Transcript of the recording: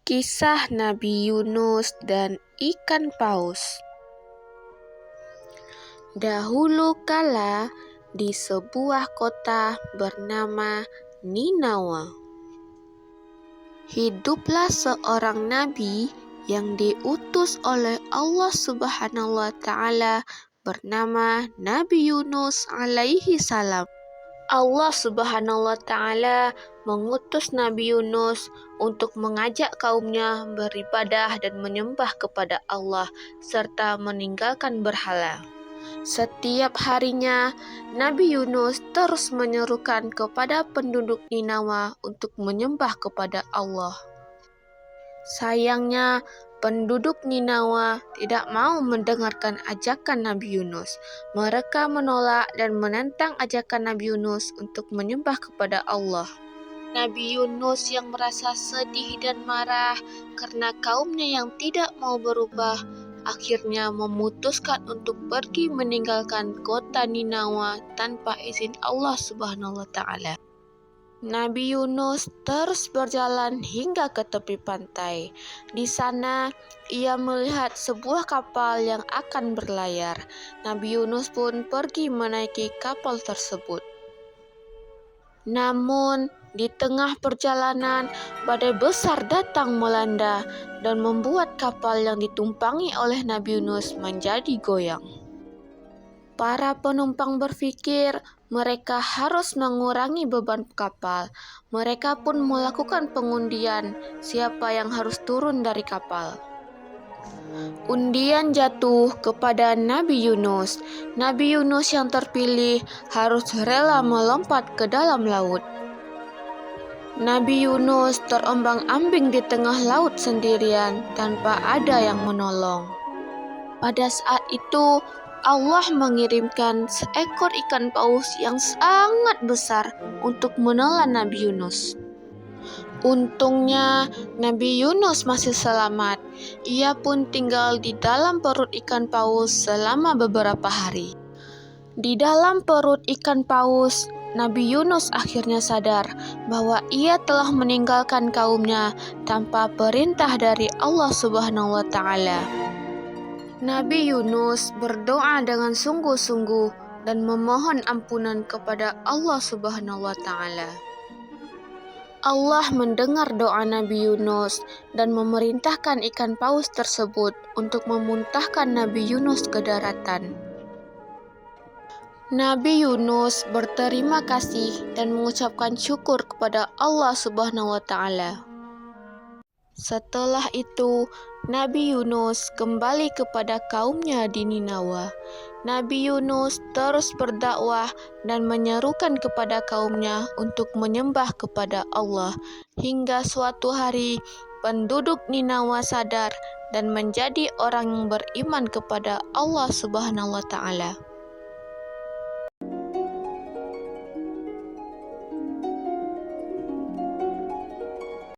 Kisah Nabi Yunus dan ikan paus. Dahulu kala di sebuah kota bernama Ninawa, hiduplah seorang nabi yang diutus oleh Allah Subhanahu wa Ta'ala bernama Nabi Yunus alaihi salam. Allah Subhanahu wa Ta'ala mengutus Nabi Yunus untuk mengajak kaumnya beribadah dan menyembah kepada Allah serta meninggalkan berhala. Setiap harinya, Nabi Yunus terus menyerukan kepada penduduk Ninawa untuk menyembah kepada Allah. Sayangnya, penduduk Ninawa tidak mau mendengarkan ajakan Nabi Yunus. Mereka menolak dan menentang ajakan Nabi Yunus untuk menyembah kepada Allah. Nabi Yunus yang merasa sedih dan marah karena kaumnya yang tidak mau berubah, akhirnya memutuskan untuk pergi meninggalkan kota Ninawa tanpa izin Allah Subhanahu wa Ta'ala. Nabi Yunus terus berjalan hingga ke tepi pantai. Di sana, ia melihat sebuah kapal yang akan berlayar. Nabi Yunus pun pergi menaiki kapal tersebut. Namun, di tengah perjalanan, badai besar datang melanda dan membuat kapal yang ditumpangi oleh Nabi Yunus menjadi goyang. Para penumpang berpikir mereka harus mengurangi beban kapal. Mereka pun melakukan pengundian siapa yang harus turun dari kapal. Undian jatuh kepada Nabi Yunus. Nabi Yunus yang terpilih harus rela melompat ke dalam laut. Nabi Yunus terombang-ambing di tengah laut sendirian tanpa ada yang menolong. Pada saat itu, Allah mengirimkan seekor ikan paus yang sangat besar untuk menelan Nabi Yunus. Untungnya, Nabi Yunus masih selamat. Ia pun tinggal di dalam perut ikan paus selama beberapa hari. Di dalam perut ikan paus, Nabi Yunus akhirnya sadar bahwa ia telah meninggalkan kaumnya tanpa perintah dari Allah Subhanahu wa Ta'ala. Nabi Yunus berdoa dengan sungguh-sungguh dan memohon ampunan kepada Allah Subhanahu wa Ta'ala. Allah mendengar doa Nabi Yunus dan memerintahkan ikan paus tersebut untuk memuntahkan Nabi Yunus ke daratan. Nabi Yunus berterima kasih dan mengucapkan syukur kepada Allah Subhanahu wa Ta'ala. Setelah itu, Nabi Yunus kembali kepada kaumnya di Ninawa. Nabi Yunus terus berdakwah dan menyerukan kepada kaumnya untuk menyembah kepada Allah. Hingga suatu hari, penduduk Ninawa sadar dan menjadi orang yang beriman kepada Allah Subhanahu wa Ta'ala.